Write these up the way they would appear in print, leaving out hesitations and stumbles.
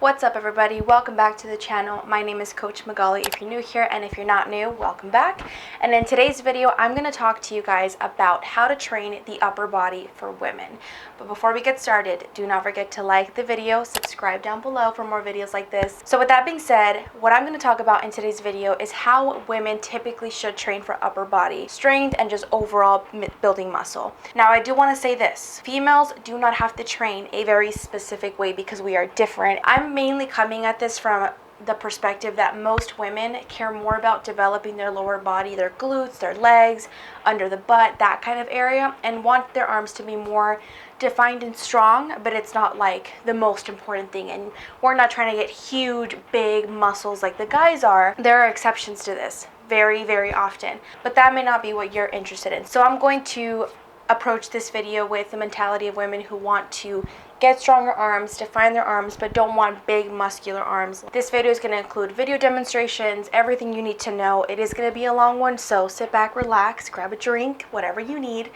What's up everybody, welcome back to the channel. My name is Coach Magali if you're new here, and if you're not new, welcome back. And in today's video, I'm going to talk to you guys about how to train the upper body for women. But before we get started, do not forget to like the video, subscribe down below for more videos like this. So with that being said, what I'm going to talk about in today's video is how women typically should train for upper body strength and just overall building muscle. Now I do want to say this, females do not have to train a very specific way because we are different. I'm mainly coming at this from the perspective that most women care more about developing their lower body, their glutes, their legs, under the butt, that kind of area, and want their arms to be more defined and strong, but it's not like the most important thing, and we're not trying to get huge, big muscles like the guys are. There are exceptions to this very, very often, but that may not be what you're interested in. So I'm going to approach this video with the mentality of women who want to get stronger arms, define their arms, but don't want big muscular arms. This video is going to include video demonstrations, everything you need to know. It is going to be a long one, so sit back, relax, grab a drink, whatever you need,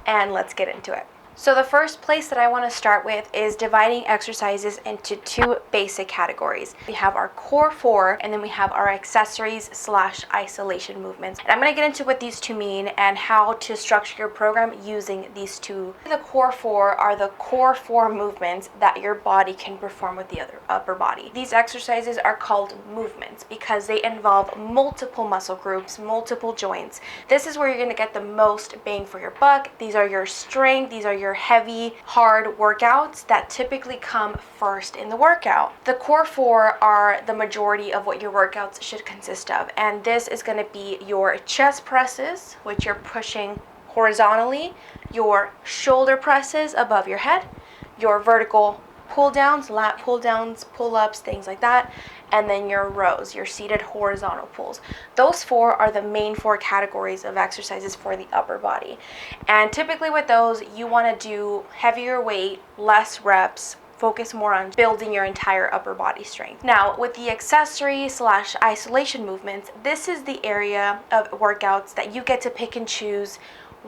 and let's get into it. So the first place that I want to start with is dividing exercises into two basic categories. We have our core four, and then we have our accessories / isolation movements. And I'm going to get into what these two mean and how to structure your program using these two. The core four are the core four movements that your body can perform with the upper body. These exercises are called movements because they involve multiple muscle groups, multiple joints. This is where you're going to get the most bang for your buck. These are your strength, these are your heavy, hard workouts that typically come first in the workout. The core four are the majority of what your workouts should consist of, and this is going to be your chest presses, which you're pushing horizontally, your shoulder presses above your head, your vertical pull downs, lat pull downs, pull ups, things like that, and then your rows, your seated horizontal pulls. Those four are the main four categories of exercises for the upper body. And typically with those, you want to do heavier weight, less reps, focus more on building your entire upper body strength. Now, with the accessory / isolation movements, this is the area of workouts that you get to pick and choose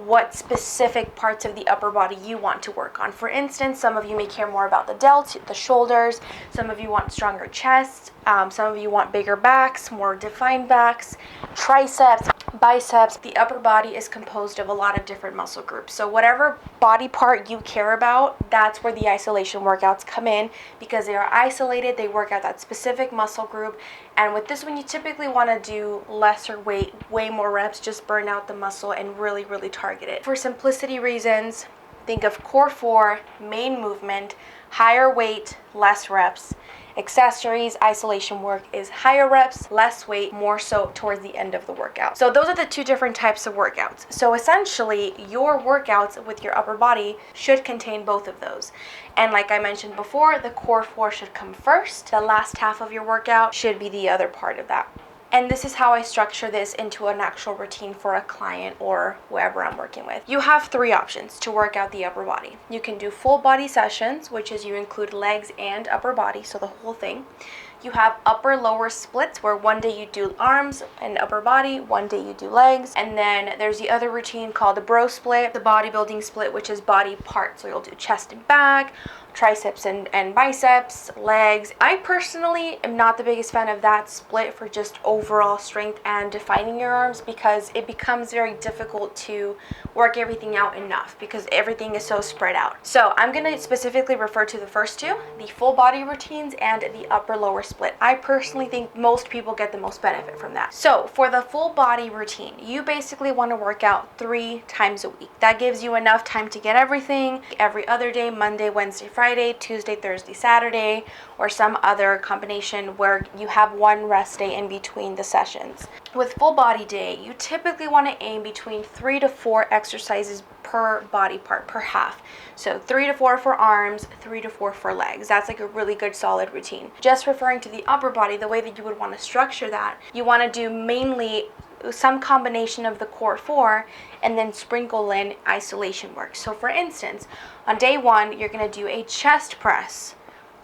what specific parts of the upper body you want to work on. For instance, some of you may care more about the delts, the shoulders, some of you want stronger chests, some of you want bigger backs, more defined backs, triceps, biceps. The upper body is composed of a lot of different muscle groups. So whatever body part you care about, that's where the isolation workouts come in, because they are isolated, they work out that specific muscle group. And with this one, you typically want to do lesser weight, way more reps, just burn out the muscle and really, really target it. For simplicity reasons, think of core four, main movement, higher weight, less reps. Accessories, isolation work is higher reps, less weight, more so towards the end of the workout. So those are the two different types of workouts. So essentially, your workouts with your upper body should contain both of those. And like I mentioned before, the core four should come first. The last half of your workout should be the other part of that. And this is how I structure this into an actual routine for a client or whoever I'm working with. You have three options to work out the upper body. You can do full body sessions, which is you include legs and upper body, so the whole thing. You have upper lower splits, where one day you do arms and upper body, one day you do legs. And then there's the other routine called the bro split, the bodybuilding split, which is body parts. So you'll do chest and back, triceps and biceps, legs. I personally am not the biggest fan of that split for just overall strength and defining your arms, because it becomes very difficult to work everything out enough because everything is so spread out. So I'm going to specifically refer to the first two, the full body routines and the upper lower split. I personally think most people get the most benefit from that. So for the full body routine, you basically want to work out 3 times a week. That gives you enough time to get everything every other day, Monday, Wednesday, Friday, Tuesday, Thursday, Saturday, or some other combination where you have one rest day in between the sessions. With full body day, you typically want to aim between 3 to 4 exercises per body part, per half. So 3 to 4 for arms, 3 to 4 for legs. That's like a really good solid routine. Just referring to the upper body, the way that you would want to structure that, you want to do mainly some combination of the core four and then sprinkle in isolation work. So for instance, on day one, you're going to do a chest press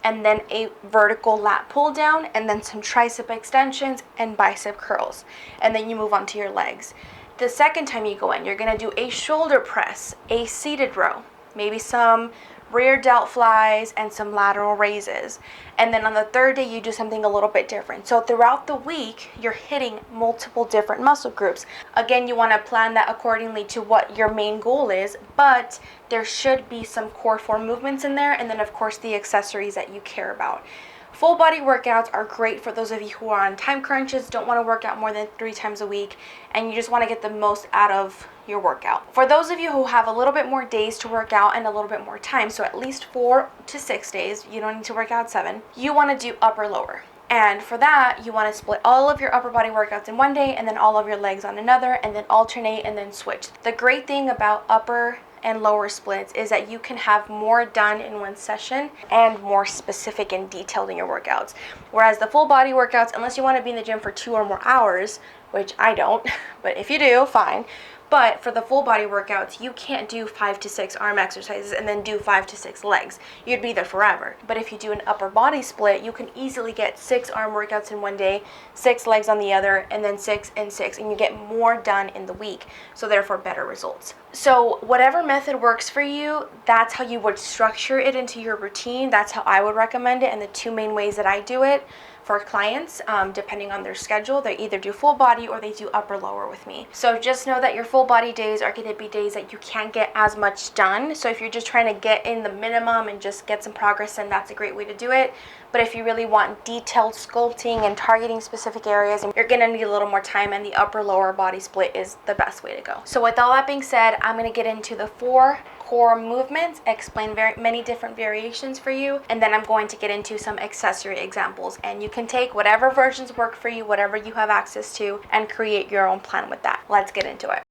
and then a vertical lat pull down and then some tricep extensions and bicep curls. And then you move on to your legs. The second time you go in, you're going to do a shoulder press, a seated row, maybe some rear delt flies, and some lateral raises. And then on the third day, you do something a little bit different. So throughout the week, you're hitting multiple different muscle groups. Again, you want to plan that accordingly to what your main goal is, but there should be some core form movements in there, and then of course the accessories that you care about. Full body workouts are great for those of you who are on time crunches, don't want to work out more than 3 times a week, and you just want to get the most out of your workout. For those of you who have a little bit more days to work out and a little bit more time, so at least 4 to 6 days, you don't need to work out 7, you want to do upper lower. And for that, you want to split all of your upper body workouts in one day and then all of your legs on another, and then alternate and then switch. The great thing about upper and lower splits is that you can have more done in one session and more specific and detailed in your workouts. Whereas the full body workouts, unless you want to be in the gym for 2 or more hours, which I don't, but if you do, fine. But for the full body workouts, you can't do 5 to 6 arm exercises and then do 5 to 6 legs. You'd be there forever. But if you do an upper body split, you can easily get 6 arm workouts in one day, 6 legs on the other, and then 6 and 6, and you get more done in the week. So therefore better results. So whatever method works for you, that's how you would structure it into your routine. That's how I would recommend it, and the 2 main ways that I do it for clients, depending on their schedule. They either do full body or they do upper lower with me. So just know that your full body days are going to be days that you can't get as much done. So if you're just trying to get in the minimum and just get some progress, then that's a great way to do it. But if you really want detailed sculpting and targeting specific areas, you're going to need a little more time, and the upper lower body split is the best way to go. So with all that being said, I'm going to get into the 4 core movements, explain many different variations for you, and then I'm going to get into some accessory examples, and you can take whatever versions work for you, whatever you have access to, and create your own plan with that. Let's get into it.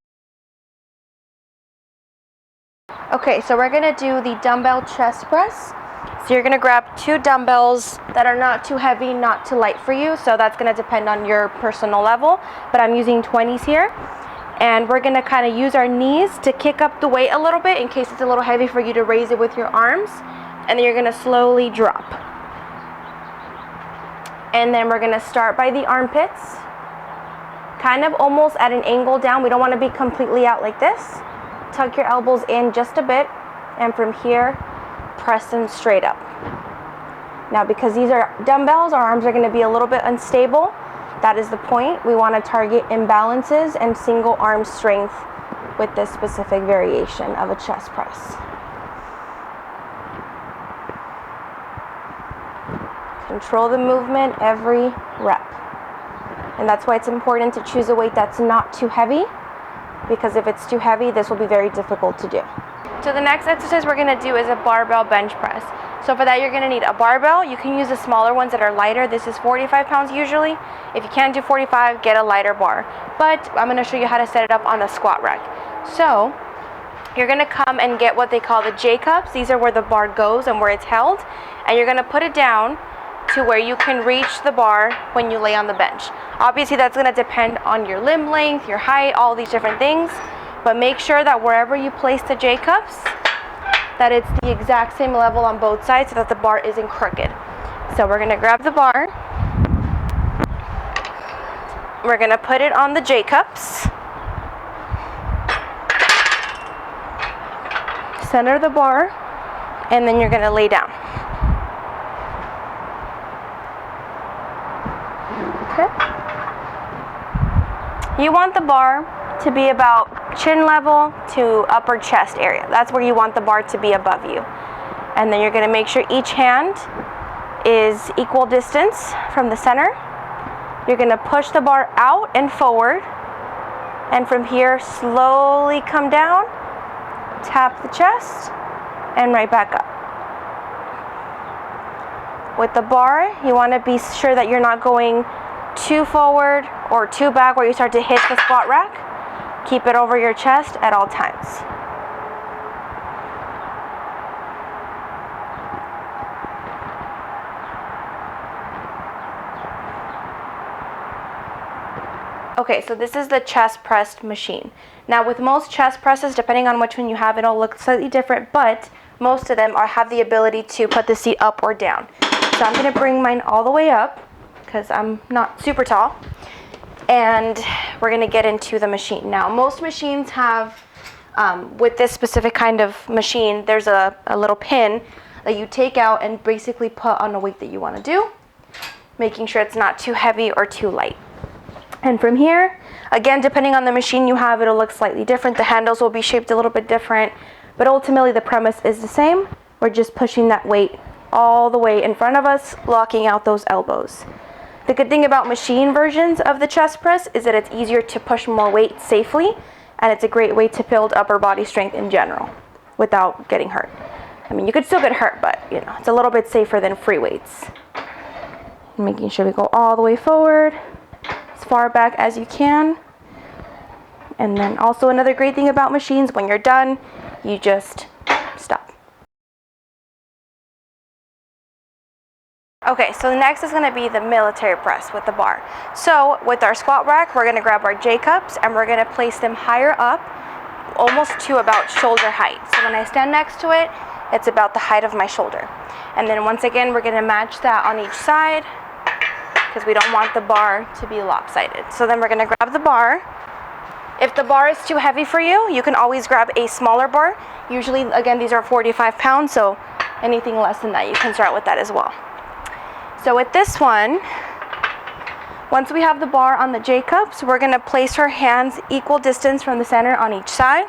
Okay, so we're going to do the dumbbell chest press. So you're going to grab 2 dumbbells that are not too heavy, not too light for you, so that's going to depend on your personal level, but I'm using 20s here. And we're going to kind of use our knees to kick up the weight a little bit in case it's a little heavy for you to raise it with your arms. And then you're going to slowly drop. And then we're going to start by the armpits, kind of almost at an angle down. We don't want to be completely out like this. Tuck your elbows in just a bit, and from here, press them straight up. Now, because these are dumbbells, our arms are going to be a little bit unstable. That is the point. We want to target imbalances and single arm strength with this specific variation of a chest press. Control the movement every rep. And that's why it's important to choose a weight that's not too heavy, because if it's too heavy, this will be very difficult to do. So the next exercise we're going to do is a barbell bench press. So for that, you're going to need a barbell. You can use the smaller ones that are lighter. This is 45 pounds usually. If you can't do 45, get a lighter bar. But I'm going to show you how to set it up on the squat rack. So you're going to come and get what they call the J cups. These are where the bar goes and where it's held. And you're going to put it down to where you can reach the bar when you lay on the bench. Obviously, that's going to depend on your limb length, your height, all these different things. But make sure that wherever you place the J cups, that it's the exact same level on both sides so that the bar isn't crooked. So we're going to grab the bar. We're going to put it on the J cups. Center the bar, and then you're going to lay down. Okay. You want the bar to be about chin level to upper chest area. That's where you want the bar to be above you. And then you're going to make sure each hand is equal distance from the center. You're going to push the bar out and forward. And from here, slowly come down, tap the chest, and right back up. With the bar, you want to be sure that you're not going too forward or too back where you start to hit the squat rack. Keep it over your chest at all times. Okay, so this is the chest pressed machine. Now with most chest presses, depending on which one you have, it'll look slightly different, but most of them have the ability to put the seat up or down. So I'm going to bring mine all the way up because I'm not super tall. And we're going to get into the machine. Now, most machines have With this specific kind of machine, there's a little pin that you take out and basically put on the weight that you want to do, making sure it's not too heavy or too light. And from here, again, depending on the machine you have, it'll look slightly different. The handles will be shaped a little bit different, but ultimately the premise is the same. We're just pushing that weight all the way in front of us, locking out those elbows. The good thing about machine versions of the chest press is that it's easier to push more weight safely, and it's a great way to build upper body strength in general without getting hurt. I mean, you could still get hurt, but you know, it's a little bit safer than free weights. Making sure we go all the way forward, as far back as you can. And then also another great thing about machines, when you're done, you just stop. Okay, so next is going to be the military press with the bar. So with our squat rack, we're going to grab our J-cups and we're going to place them higher up, almost to about shoulder height. So when I stand next to it, it's about the height of my shoulder. And then once again, we're going to match that on each side because we don't want the bar to be lopsided. So then we're going to grab the bar. If the bar is too heavy for you, you can always grab a smaller bar. Usually, again, these are 45 pounds, so anything less than that, you can start with that as well. So with this one, once we have the bar on the J-cups, we're going to place our hands equal distance from the center on each side,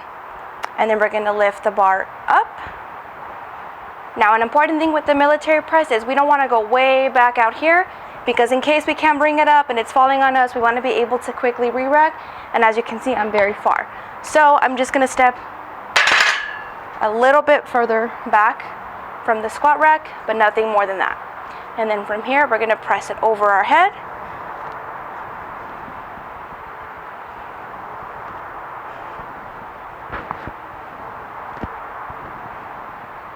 and then we're going to lift the bar up. Now, an important thing with the military press is we don't want to go way back out here, because in case we can't bring it up and it's falling on us, we want to be able to quickly re-rack, and as you can see, I'm very far. So I'm just going to step a little bit further back from the squat rack, but nothing more than that. And then from here, we're going to press it over our head.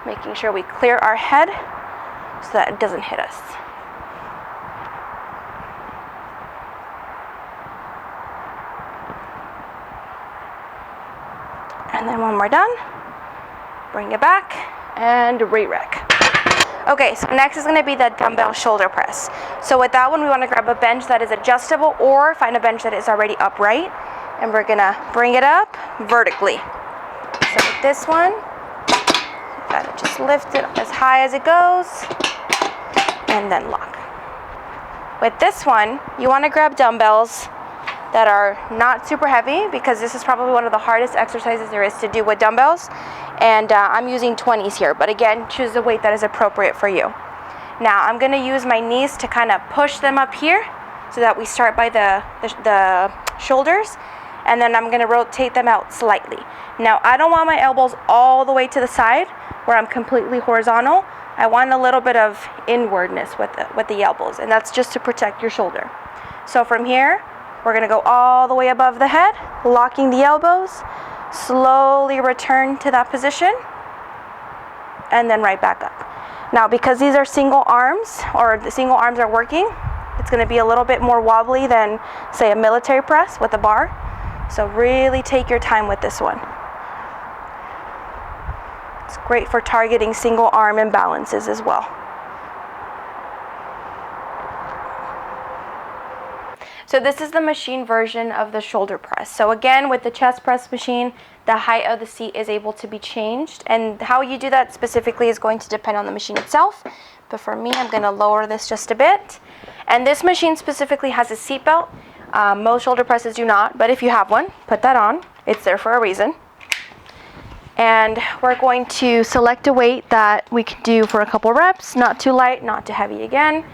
Making sure we clear our head so that it doesn't hit us. And then when we're done, bring it back and re-rack. Okay, so next is going to be the dumbbell shoulder press. So with that one, we want to grab a bench that is adjustable or find a bench that is already upright. And we're going to bring it up vertically. So with this one, you got to just lift it as high as it goes and then lock. With this one, you want to grab dumbbells that are not super heavy because this is probably one of the hardest exercises there is to do with dumbbells. And I'm using 20s here, but again, choose the weight that is appropriate for you. Now, I'm going to use my knees to kind of push them up here so that we start by the shoulders, and then I'm going to rotate them out slightly. Now, I don't want my elbows all the way to the side where I'm completely horizontal. I want a little bit of inwardness with the elbows, and that's just to protect your shoulder. So from here, we're going to go all the way above the head, locking the elbows. Slowly return to that position and then right back up. Now, because these are single arms, or the single arms are working, it's going to be a little bit more wobbly than, say, a military press with a bar. So really take your time with this one. It's great for targeting single arm imbalances as well. So this is the machine version of the shoulder press. So again, with the chest press machine, the height of the seat is able to be changed. And how you do that specifically is going to depend on the machine itself. But for me, I'm going to lower this just a bit. And this machine specifically has a seat belt. Most shoulder presses do not, but if you have one, put that on. It's there for a reason. And we're going to select a weight that we can do for a couple reps, not too light, not too heavy again.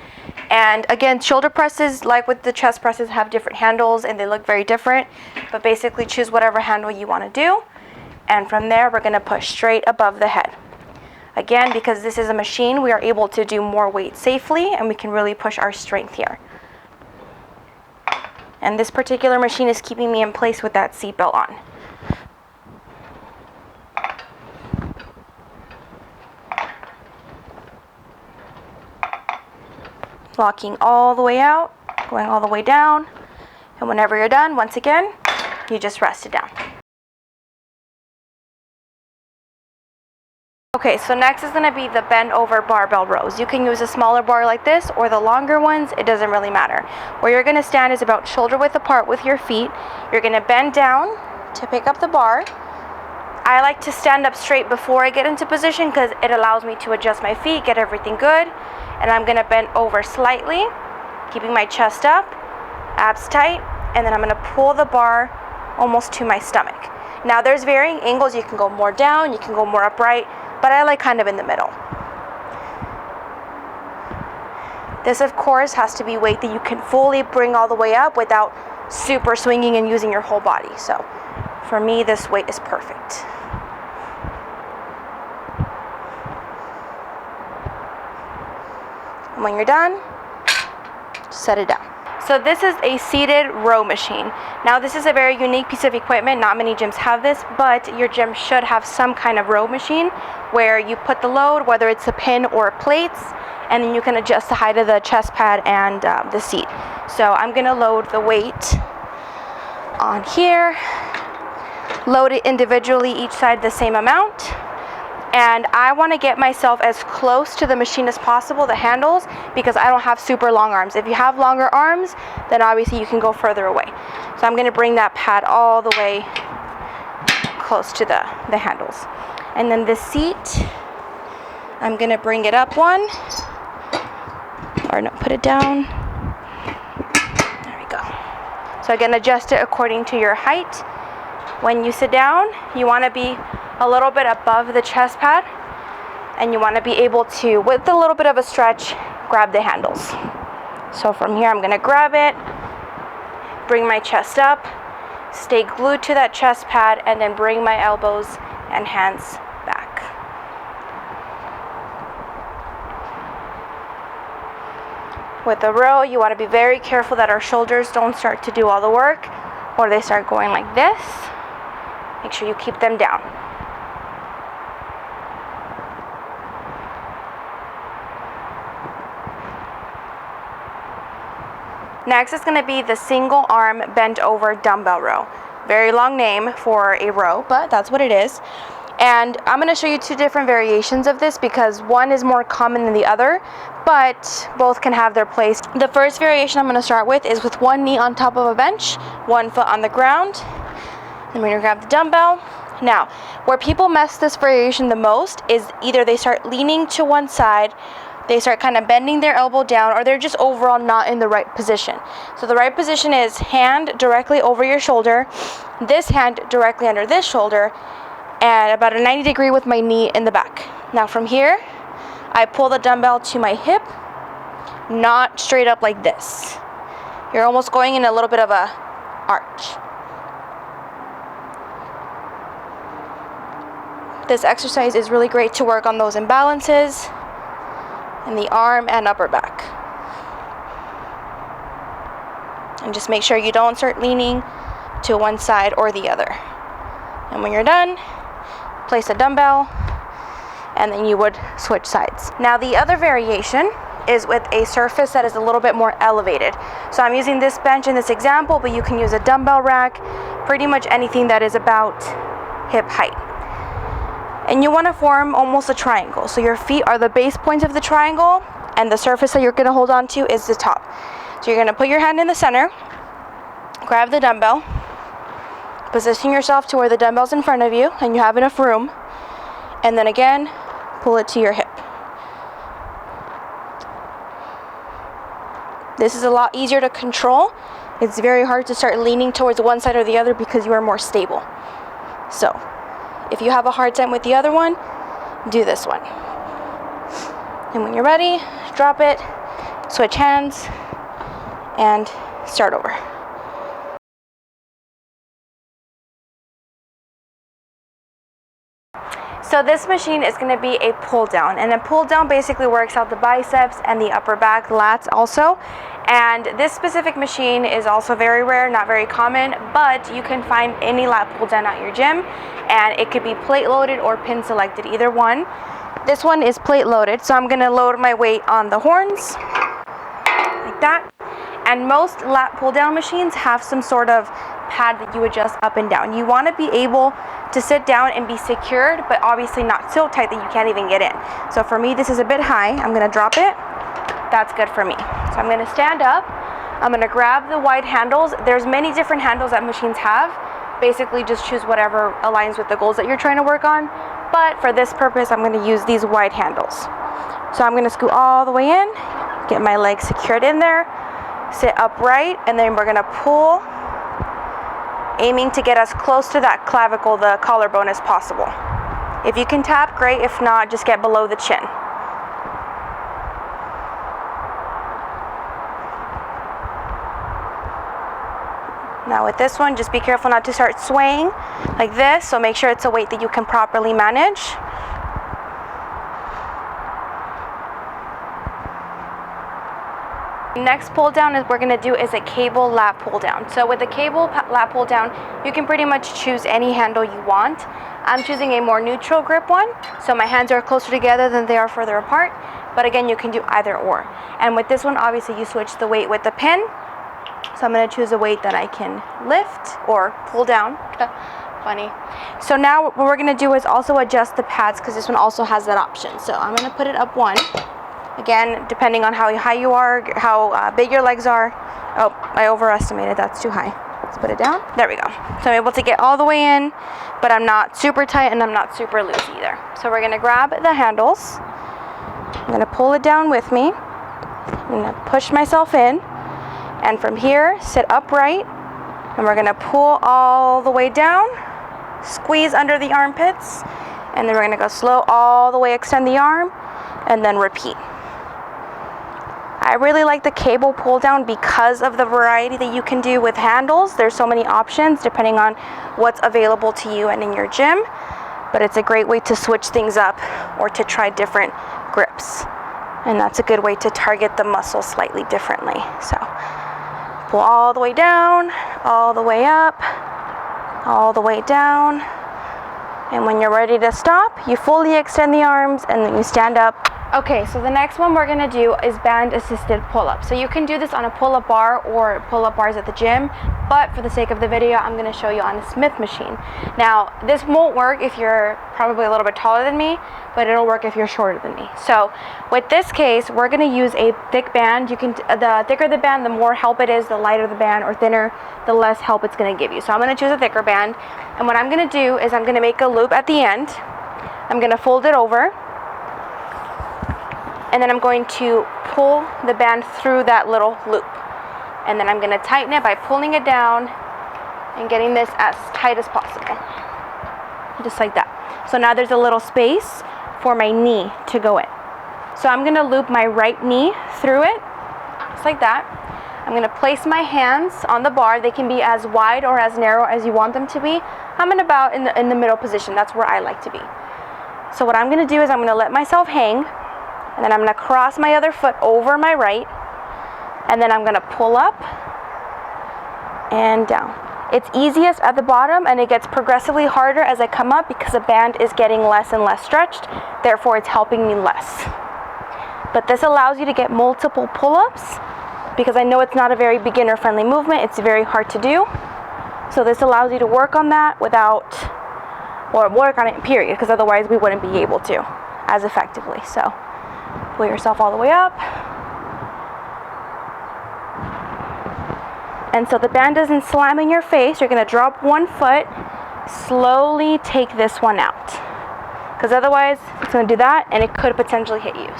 And again, shoulder presses, like with the chest presses, have different handles and they look very different. But basically choose whatever handle you want to do. And from there, we're going to push straight above the head. Again, because this is a machine, we are able to do more weight safely and we can really push our strength here. And this particular machine is keeping me in place with that seatbelt on. Locking all the way out, going all the way down, and whenever you're done, once again, you just rest it down. Okay, so next is going to be the bend over barbell rows. You can use a smaller bar like this or the longer ones, it doesn't really matter. Where you're going to stand is about shoulder width apart with your feet. You're going to bend down to pick up the bar, I like to stand up straight before I get into position because it allows me to adjust my feet, get everything good. And I'm gonna bend over slightly, keeping my chest up, abs tight, and then I'm gonna pull the bar almost to my stomach. Now there's varying angles. You can go more down, you can go more upright, but I like kind of in the middle. This, of course, has to be weight that you can fully bring all the way up without super swinging and using your whole body. So for me, this weight is perfect. And when you're done, set it down. So this is a seated row machine. Now this is a very unique piece of equipment. Not many gyms have this, but your gym should have some kind of row machine where you put the load, whether it's a pin or plates, and then you can adjust the height of the chest pad and the seat. So I'm gonna load the weight on here, load it individually, each side the same amount. And I want to get myself as close to the machine as possible, the handles, because I don't have super long arms. If you have longer arms, then obviously you can go further away. So I'm going to bring that pad all the way close to the handles. And then the seat, I'm going to bring it up one, or no, put it down. There we go. So I can adjust it according to your height. When you sit down, you want to be a little bit above the chest pad, and you want to be able to, with a little bit of a stretch, grab the handles. So from here I'm going to grab it, bring my chest up, stay glued to that chest pad, and then bring my elbows and hands back. With the row, you want to be very careful that our shoulders don't start to do all the work, or they start going like this. Make sure you keep them down. Next is going to be the single arm bent over dumbbell row. Very long name for a row, but that's what it is. And I'm going to show you two different variations of this because one is more common than the other, but both can have their place. The first variation I'm going to start with is with one knee on top of a bench, 1 foot on the ground. Then we're going to grab the dumbbell. Now, where people mess this variation the most is either they start leaning to one side, they start kind of bending their elbow down, or they're just overall not in the right position. So the right position is hand directly over your shoulder, this hand directly under this shoulder, and about a 90-degree with my knee in the back. Now from here, I pull the dumbbell to my hip, not straight up like this. You're almost going in a little bit of a arch. This exercise is really great to work on those imbalances in the arm and upper back. And just make sure you don't start leaning to one side or the other. And when you're done, place a dumbbell, and then you would switch sides. Now the other variation is with a surface that is a little bit more elevated. So I'm using this bench in this example, but you can use a dumbbell rack, pretty much anything that is about hip height. And you want to form almost a triangle. So your feet are the base points of the triangle, and the surface that you're going to hold on to is the top. So you're going to put your hand in the center, grab the dumbbell, position yourself to where the dumbbell's in front of you and you have enough room, and then again, pull it to your hip. This is a lot easier to control. It's very hard to start leaning towards one side or the other because you are more stable. So if you have a hard time with the other one, do this one. And when you're ready, drop it, switch hands, and start over. So this machine is going to be a pull down, and a pull down basically works out the biceps and the upper back, lats also. And this specific machine is also very rare, not very common, but you can find any lat pull down at your gym, and it could be plate loaded or pin selected, either one. This one is plate loaded, so I'm going to load my weight on the horns like that. And most lat pull down machines have some sort of pad that you adjust up and down. You want to be able to sit down and be secured, but obviously not so tight that you can't even get in. So for me, this is a bit high. I'm going to drop it. That's good for me. So I'm going to stand up. I'm going to grab the wide handles. There's many different handles that machines have. Basically just choose whatever aligns with the goals that you're trying to work on. But for this purpose, I'm going to use these wide handles. So I'm going to scoot all the way in, get my legs secured in there, sit upright, and then we're going to pull, aiming to get as close to that clavicle, the collarbone, as possible. If you can tap, great. If not, just get below the chin. Now with this one, just be careful not to start swaying like this, so make sure it's a weight that you can properly manage. Next pull down is we're going to do is a cable lat pull down. So with the cable lat pull down, you can pretty much choose any handle you want. I'm choosing a more neutral grip one, so my hands are closer together than they are further apart. But again, you can do either or. And with this one, obviously you switch the weight with the pin. So I'm going to choose a weight that I can lift or pull down. Funny. So now what we're going to do is also adjust the pads, because this one also has that option. So I'm going to put it up one. Again, depending on how high you are, how big your legs are. Oh, I overestimated. That's too high. Let's put it down. There we go. So I'm able to get all the way in, but I'm not super tight and I'm not super loose either. So we're going to grab the handles. I'm going to pull it down with me. I'm going to push myself in. And from here, sit upright, and we're gonna pull all the way down, squeeze under the armpits, and then we're gonna go slow all the way, extend the arm, and then repeat. I really like the cable pull down because of the variety that you can do with handles. There's so many options depending on what's available to you and in your gym, but it's a great way to switch things up or to try different grips. And that's a good way to target the muscle slightly differently. So pull all the way down, all the way up, all the way down. And when you're ready to stop, you fully extend the arms and then you stand up. Okay, so the next one we're gonna do is band assisted pull-up. So you can do this on a pull-up bar or pull-up bars at the gym, but for the sake of the video, I'm gonna show you on a Smith machine. Now, this won't work if you're probably a little bit taller than me, but it'll work if you're shorter than me. So with this case, we're gonna use a thick band. The thicker the band, the more help it is. The lighter the band or thinner, the less help it's gonna give you. So I'm gonna choose a thicker band. And what I'm gonna do is I'm gonna make a loop at the end. I'm gonna fold it over. And then I'm going to pull the band through that little loop. And then I'm going to tighten it by pulling it down and getting this as tight as possible. Just like that. So now there's a little space for my knee to go in. So I'm going to loop my right knee through it, just like that. I'm going to place my hands on the bar. They can be as wide or as narrow as you want them to be. I'm in about in the middle position. That's where I like to be. So what I'm going to do is I'm going to let myself hang. And then I'm going to cross my other foot over my right, and then I'm going to pull up and down. It's easiest at the bottom, and it gets progressively harder as I come up because the band is getting less and less stretched, therefore it's helping me less. But this allows you to get multiple pull-ups because I know it's not a very beginner-friendly movement. It's very hard to do. So this allows you to work on that or work on it, period, because otherwise we wouldn't be able to as effectively. So pull yourself all the way up. And so the band doesn't slam in your face. You're going to drop one foot, slowly take this one out. Because otherwise, it's going to do that, and it could potentially hit you.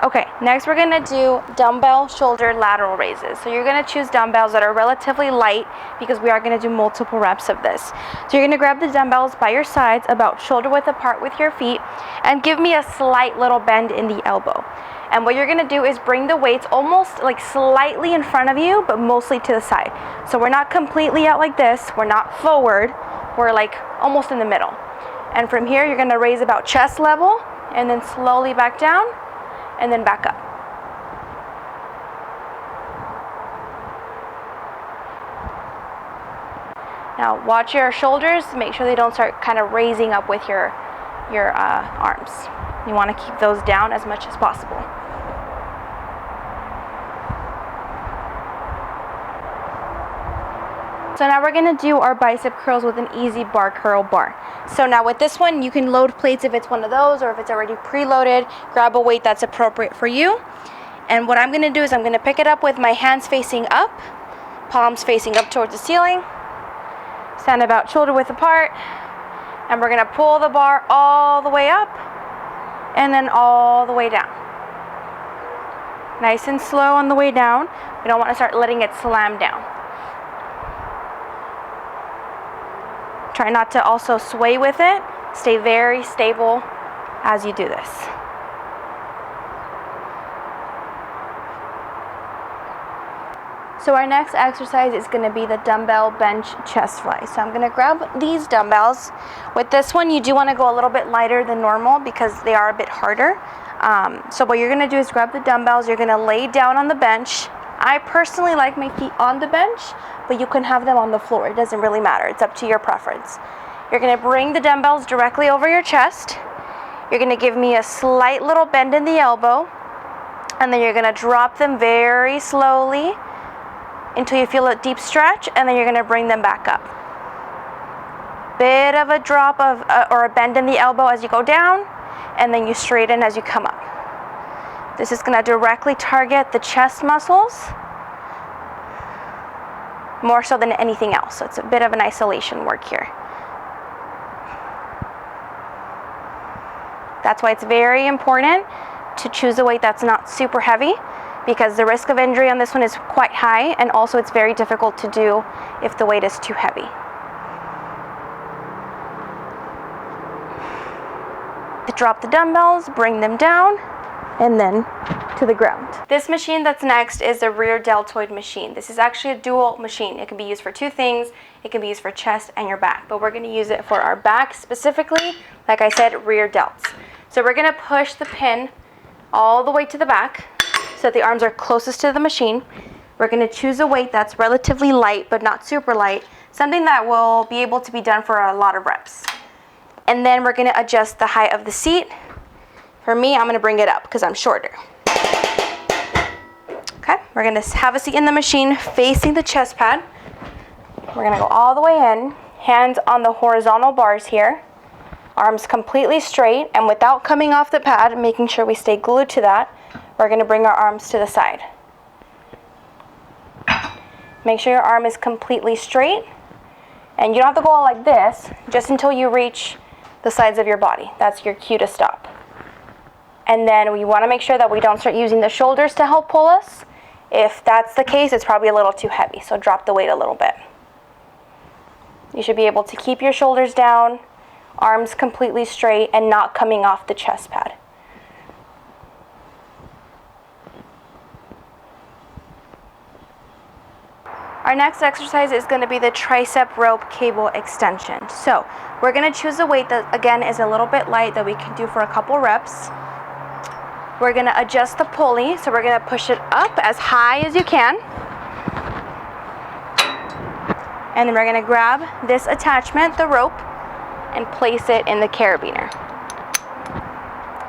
Okay, next we're going to do dumbbell shoulder lateral raises. So you're going to choose dumbbells that are relatively light because we are going to do multiple reps of this. So you're going to grab the dumbbells by your sides about shoulder width apart with your feet and give me a slight little bend in the elbow. And what you're going to do is bring the weights almost like slightly in front of you, but mostly to the side. So we're not completely out like this. We're not forward. We're like almost in the middle. And from here, you're going to raise about chest level and then slowly back down. And then back up. Now watch your shoulders, make sure they don't start kind of raising up with your arms. You want to keep those down as much as possible. So now we're going to do our bicep curls with an easy bar curl bar. So now with this one, you can load plates if it's one of those or if it's already preloaded. Grab a weight that's appropriate for you. And what I'm going to do is I'm going to pick it up with my hands facing up, palms facing up towards the ceiling. Stand about shoulder width apart. And we're gonna pull the bar all the way up and then all the way down. Nice and slow on the way down. We don't want to start letting it slam down. Try not to also sway with it. Stay very stable as you do this. So our next exercise is going to be the dumbbell bench chest fly. So I'm going to grab these dumbbells. With this one, you do want to go a little bit lighter than normal because they are a bit harder. So what you're going to do is grab the dumbbells. You're going to lay down on the bench. I personally like my feet on the bench, but you can have them on the floor. It doesn't really matter. It's up to your preference. You're going to bring the dumbbells directly over your chest. You're going to give me a slight little bend in the elbow, and then you're going to drop them very slowly until you feel a deep stretch, and then you're going to bring them back up. Bit of a drop of or a bend in the elbow as you go down, and then you straighten as you come up. This is going to directly target the chest muscles more so than anything else. So it's a bit of an isolation work here. That's why it's very important to choose a weight that's not super heavy, because the risk of injury on this one is quite high, and also it's very difficult to do if the weight is too heavy. Drop the dumbbells, bring them down, and then to the ground. This machine that's next is the rear deltoid machine. This is actually a dual machine. It can be used for two things. It can be used for chest and your back, but we're going to use it for our back specifically, like I said, rear delts. So we're going to push the pin all the way to the back so that the arms are closest to the machine. We're going to choose a weight that's relatively light but not super light, something that will be able to be done for a lot of reps. And then we're going to adjust the height of the seat. For me, I'm going to bring it up because I'm shorter. Okay, we're going to have a seat in the machine facing the chest pad. We're going to go all the way in, hands on the horizontal bars here, arms completely straight, and without coming off the pad, making sure we stay glued to that, we're going to bring our arms to the side. Make sure your arm is completely straight, and you don't have to go all like this, just until you reach the sides of your body. That's your cue to stop. And then we want to make sure that we don't start using the shoulders to help pull us. If that's the case, it's probably a little too heavy, so drop the weight a little bit. You should be able to keep your shoulders down, arms completely straight, and not coming off the chest pad. Our next exercise is going to be the tricep rope cable extension. So we're going to choose a weight that, again, is a little bit light that we can do for a couple reps. We're going to adjust the pulley, so we're going to push it up as high as you can. And then we're going to grab this attachment, the rope, and place it in the carabiner.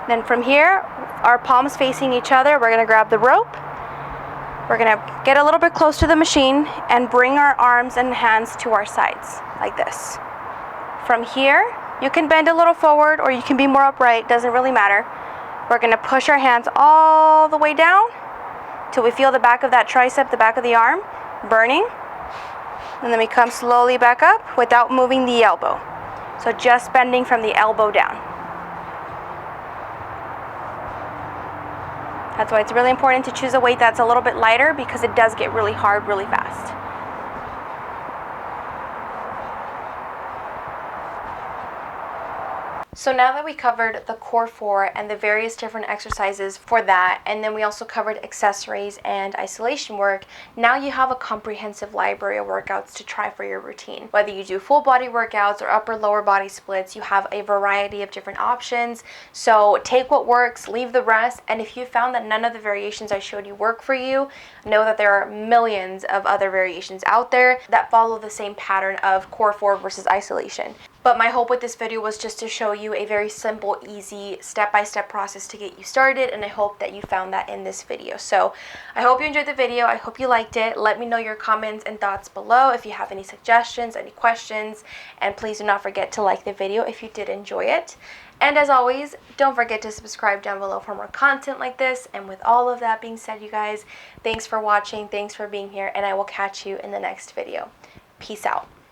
Then from here, our palms facing each other, we're going to grab the rope. We're going to get a little bit close to the machine and bring our arms and hands to our sides, like this. From here, you can bend a little forward or you can be more upright, doesn't really matter. We're going to push our hands all the way down till we feel the back of that tricep, the back of the arm, burning. And then we come slowly back up without moving the elbow. So just bending from the elbow down. That's why it's really important to choose a weight that's a little bit lighter, because it does get really hard really fast. So now that we covered the core 4 and the various different exercises for that, and then we also covered accessories and isolation work, now you have a comprehensive library of workouts to try for your routine. Whether you do full body workouts or upper lower body splits, you have a variety of different options. So take what works, leave the rest, and if you found that none of the variations I showed you work for you, know that there are millions of other variations out there that follow the same pattern of core 4 versus isolation. But my hope with this video was just to show you a very simple, easy, step-by-step process to get you started, and I hope that you found that in this video. So I hope you enjoyed the video. I hope you liked it. Let me know your comments and thoughts below if you have any suggestions, any questions, and please do not forget to like the video if you did enjoy it. And as always, don't forget to subscribe down below for more content like this. And with all of that being said, you guys, thanks for watching, thanks for being here, and I will catch you in the next video. Peace out.